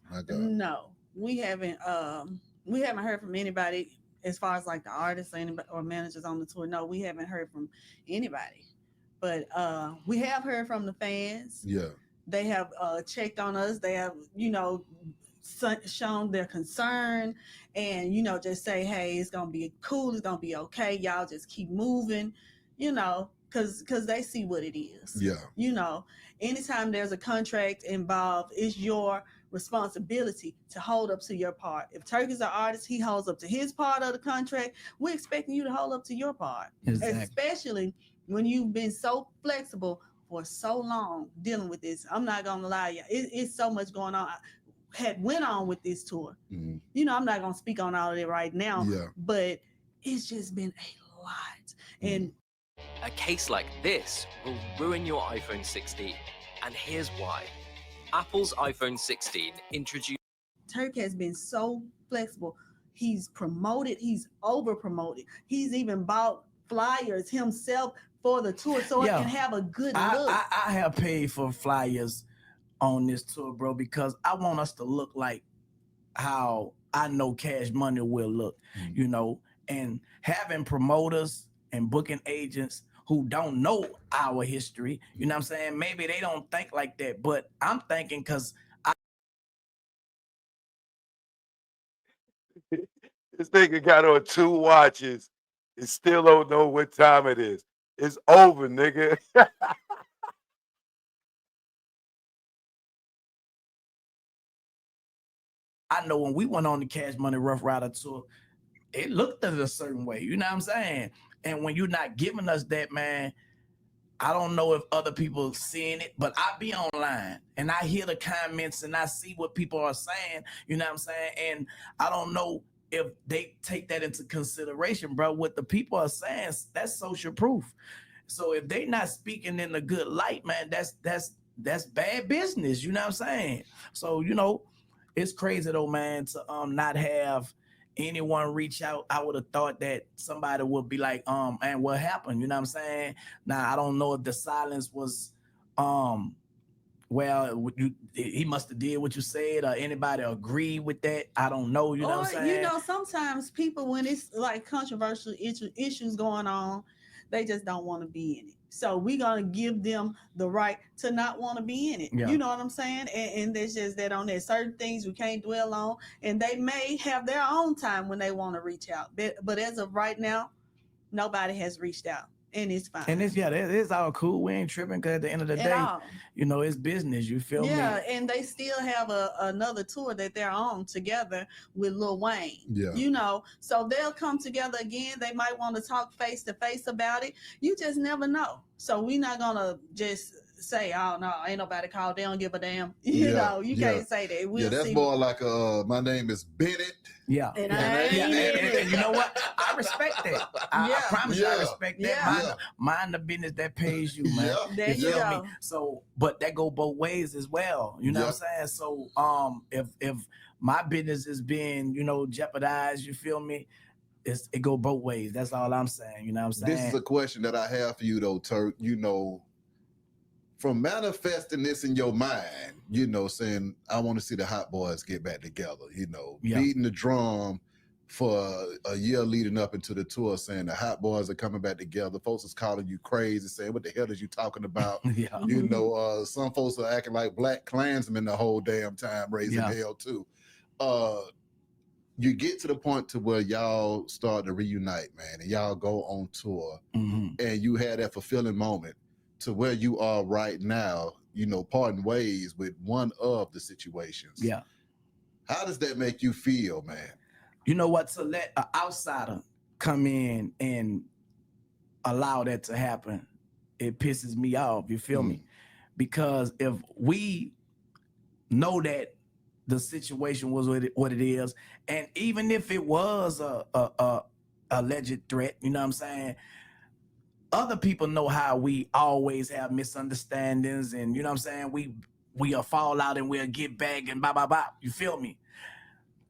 My God. No, we haven't heard from anybody as far as like the artists or managers on the tour. No, we haven't heard from anybody. But we have heard from the fans. Yeah. They have checked on us. They have, shown their concern and, just say, hey, it's going to be cool. It's going to be okay. Y'all just keep moving, because they see what it is. Yeah. Anytime there's a contract involved, it's your responsibility to hold up to your part. If Turk'S an artist, he holds up to his part of the contract. We're expecting you to hold up to your part. Exactly. Especially when you've been so flexible for so long dealing with this. I'm not gonna lie, it's so much going on. Had went on with this tour. I'm not gonna speak on all of it right now. Yeah. But it's just been a lot. And a case like this will ruin your iPhone 16, and here's why. Apple's iPhone 16 introduced. Turk has been so flexible. He's promoted. He's over promoted. He's even bought flyers himself for the tour so it can have a good look. I have paid for flyers on this tour, bro, because I want us to look like how I know Cash Money will look, and having promoters and booking agents who don't know our history, you know what I'm saying? Maybe they don't think like that, but I'm thinking because This nigga got on 2 watches and still don't know what time it is. It's over, nigga. I know when we went on the Cash Money Rough Rider tour, it looked at a certain way, you know what I'm saying? And when you're not giving us that, man, I don't know if other people seeing it, but I be online and I hear the comments and I see what people are saying, you know what I'm saying? And I don't know if they take that into consideration, bro. What the people are saying, that's social proof. So if they not speaking in a good light, man, that's bad business, you know what I'm saying? So, it's crazy though, man, to not have anyone reach out. I would have thought that somebody would be like, man, what happened? You know what I'm saying? Now I don't know if the silence was Well, he must have did what you said, or anybody agree with that? I don't know. You know what I'm saying? You know, sometimes people, when it's like controversial issues going on, they just don't want to be in it. So we're gonna give them the right to not want to be in it. Yeah. You know what I'm saying? And there's just that on there. Certain things we can't dwell on, and they may have their own time when they want to reach out. But as of right now, nobody has reached out. And it's fine. And it's all cool. We ain't tripping because at the end of the day, you know, it's business. You feel me? Yeah, and they still have another tour that they're on together with Lil Wayne. Yeah. You know, so they'll come together again. They might want to talk face to face about it. You just never know. So we're not gonna just say, "Oh no, ain't nobody called. They don't give a damn." You know, you can't say that. We'll that's see. more like my name is Bennett. Yeah. And you know what? I respect that. I promise you, I respect that. Mind the business that pays you, man. There you go. Me? So, but that go both ways as well. You know what I'm saying? So, if my business is being, you know, jeopardized, you feel me? It go both ways. That's all I'm saying. You know what I'm saying? This is a question that I have for you though, Turk. You know, from manifesting this in your mind, you know, saying, I want to see the Hot Boys get back together, you know, beating the drum for a year leading up into the tour, saying the Hot Boys are coming back together. Folks is calling you crazy, saying, what the hell is you talking about? You know, some folks are acting like Black Klansmen the whole damn time, raising hell too. You get to the point to where y'all start to reunite, man, and y'all go on tour, and you had that fulfilling moment to where you are right now, you know, parting ways with one of the situations. Yeah. How does that make you feel, man? You know what? To let an outsider come in and allow that to happen, it pisses me off. You feel me? Because if we know that the situation was what it is, and even if it was a alleged threat, you know what I'm saying? Other people know how we always have misunderstandings, and you know what I'm saying? We'll fall out and we'll get back and blah blah blah. You feel me?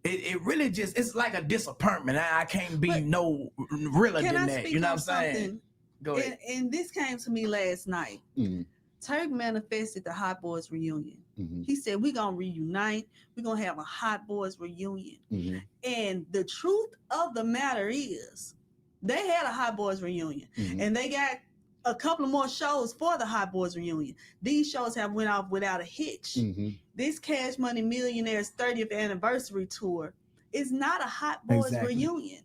It really just, it's like a disappointment. I can't be no realer than that. You know what I'm saying? Go ahead. And this came to me last night. Turk manifested the Hot Boys reunion. He said, we're going to reunite. We're going to have a Hot Boys reunion. And the truth of the matter is, they had a Hot Boys reunion. And they got a couple of more shows for the Hot Boys reunion. These shows have went off without a hitch. This Cash Money Millionaires 30th anniversary tour is not a Hot Boys reunion.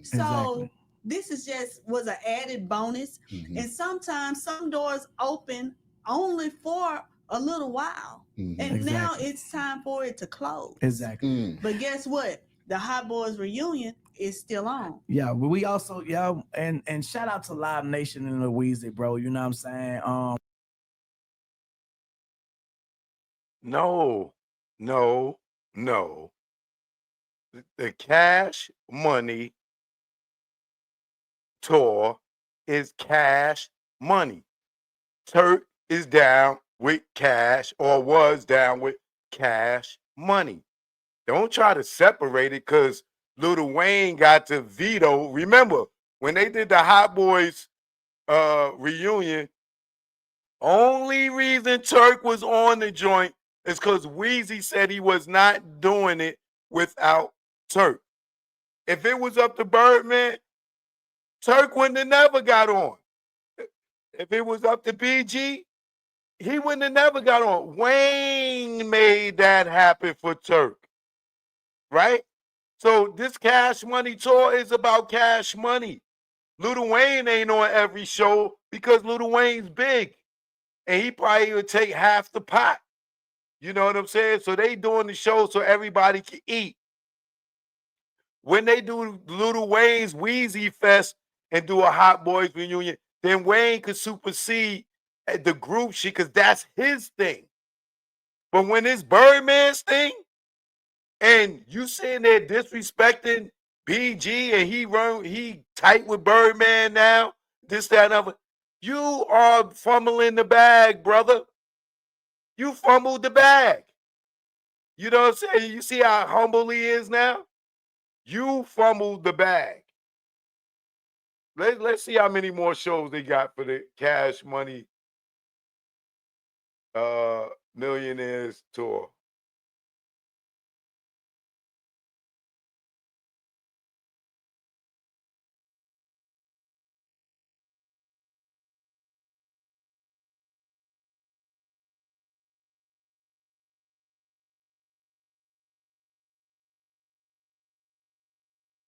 So this is was an added bonus. And sometimes some doors open only for a little while. And now it's time for it to close. But guess what? The Hot Boys reunion is still on. Yeah, but we also, and shout out to Live Nation and Louise, bro. You know what I'm saying? No. The Cash Money tour is Cash Money. Turk is down with Cash, or was down with Cash Money. Don't try to separate it because Lil Wayne got to veto. Remember, when they did the Hot Boys reunion, only reason Turk was on the joint is because Weezy said he was not doing it without Turk. If it was up to Birdman, Turk wouldn't have never got on. If it was up to BG, he wouldn't have never got on. Wayne made that happen for Turk, right? So this Cash Money tour is about Cash Money. Lil Wayne ain't on every show because Lil Wayne's big, and he probably would take half the pot. You know what I'm saying? So they doing the show so everybody can eat. When they do Lil Wayne's Wheezy Fest and do a Hot Boys reunion, then Wayne could supersede the group shit because that's his thing. But when it's Birdman's thing, and you sitting there disrespecting BG, and he tight with Birdman now, this, that, and other, you are fumbling the bag, brother. You fumbled the bag. You know what I'm saying? You see how humble he is now? You fumbled the bag. Let's see how many more shows they got for the Cash Money Millionaires Tour.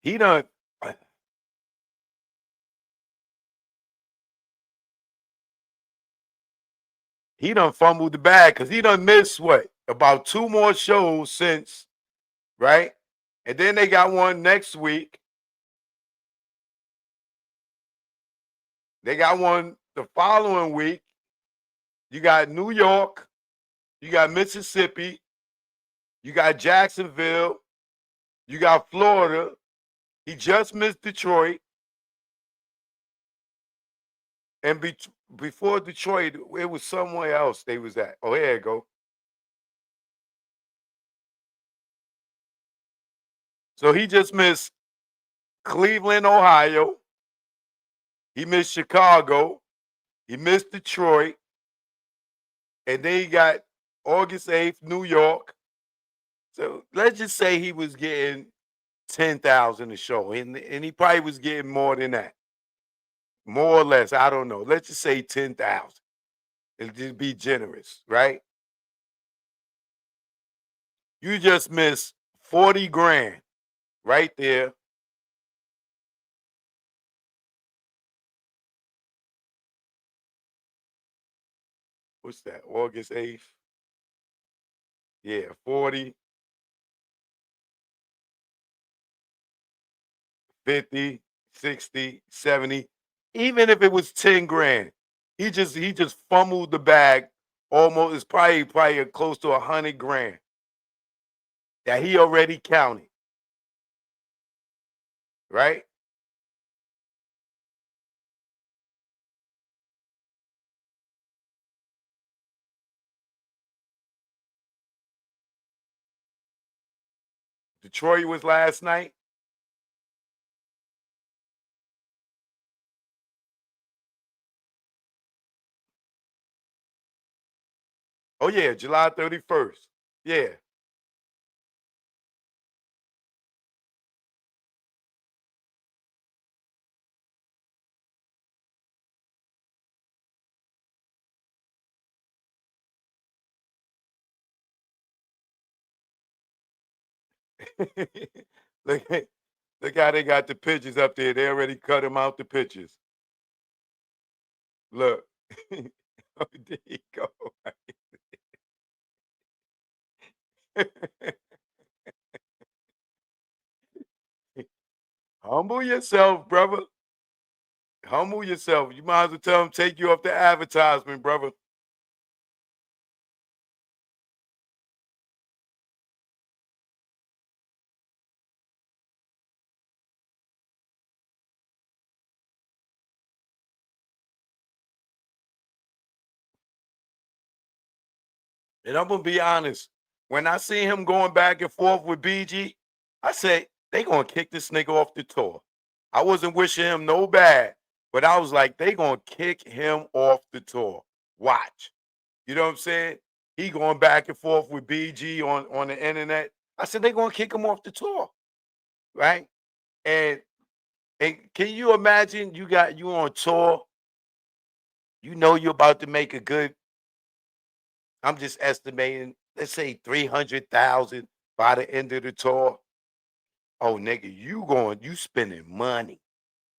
He done fumbled the bag because he done missed what? About 2 more shows since, right? And then they got one next week. They got one the following week. You got New York, you got Mississippi, you got Jacksonville, you got Florida. He just missed Detroit. And before Detroit, it was somewhere else they was at. Oh, here you go. So he just missed Cleveland, Ohio. He missed Chicago. He missed Detroit. And then he got August 8th, New York. So let's just say he was getting 10,000 a show. And he probably was getting more than that. More or less. I don't know. Let's just say 10,000. And just be generous, right? You just missed 40 grand right there. What's that? August 8th? Yeah, 40, 50, 60, 70. Even if it was 10 grand, he just fumbled the bag almost. It's probably close to 100 grand that he already counted. Right? Detroit was last night. Oh yeah, July 31st. Yeah. look, look how they got the pictures up there. They already cut them out the pictures. Look. Oh, there you go. Humble yourself, brother. Humble yourself. You might as well tell them take you off the advertisement, brother. And I'm gonna be honest. When I see him going back and forth with BG, I said they gonna kick this nigga off the tour. I wasn't wishing him no bad, but I was like, they gonna kick him off the tour. Watch. You know what I'm saying? He going back and forth with BG on the internet. I said they gonna kick him off the tour, right? And can you imagine you on tour? You know you're about to make a good. I'm just estimating. Let's say 300,000 by the end of the tour. Oh, nigga, you spending money.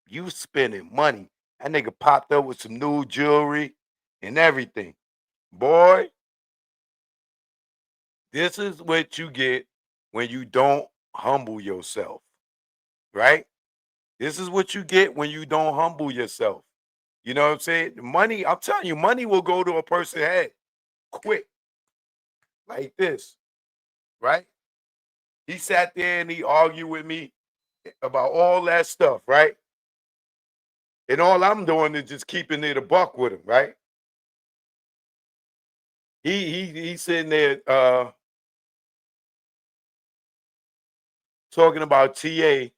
You spending money. That nigga popped up with some new jewelry and everything. Boy, this is what you get when you don't humble yourself, right? This is what you get when you don't humble yourself. You know what I'm saying? Money, I'm telling you, money will go to a person's head quick, like this, right? He sat there and he argued with me about all that stuff, right? And all I'm doing is just keeping it a buck with him, right? He's sitting there talking about TA.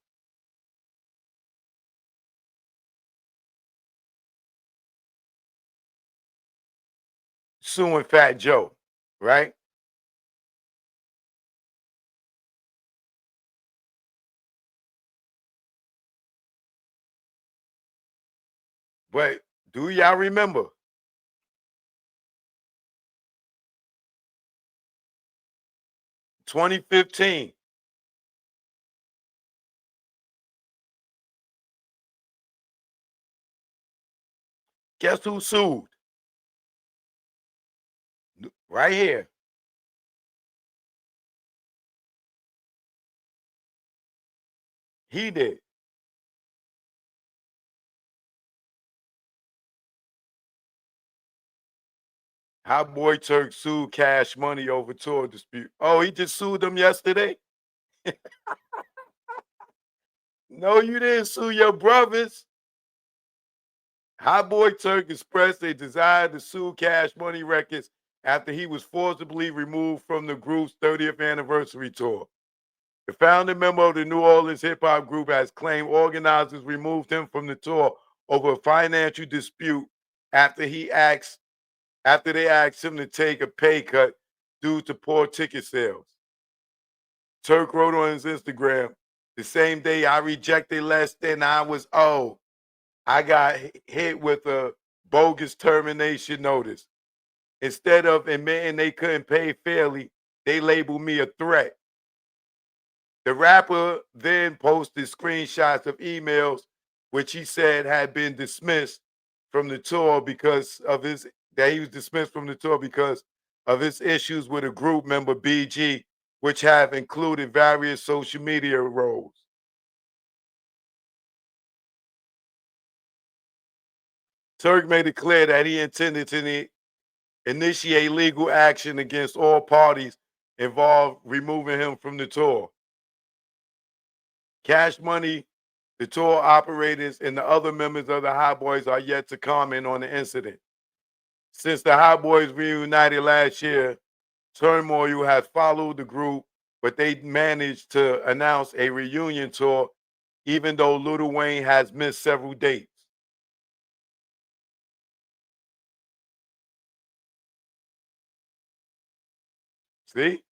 suing Fat Joe, right? But do y'all remember? "2015, guess who sued? Right here. He did. Hot Boy Turk sued Cash Money over tour dispute. Oh, he just sued them yesterday? No, you didn't sue your brothers. Hot Boy Turk expressed a desire to sue Cash Money Records after he was forcibly removed from the group's 30th anniversary tour. The founding member of the New Orleans hip hop group has claimed organizers removed him from the tour over a financial dispute after they asked him to take a pay cut due to poor ticket sales. Turk wrote on his Instagram, "The same day I rejected less than I was owed, I got hit with a bogus termination notice. Instead of admitting they couldn't pay fairly, they labeled me a threat." The rapper then posted screenshots of emails which he said had been dismissed from the tour because of his issues with a group member, BG, which have included various social media roles. Turk made it clear that he intended to initiate legal action against all parties involved, removing him from the tour. Cash Money, the tour operators, and the other members of the Hot Boys are yet to comment on the incident. Since the Hot Boys reunited last year, turmoil has followed the group, but they managed to announce a reunion tour, even though Lil Wayne has missed several dates. See?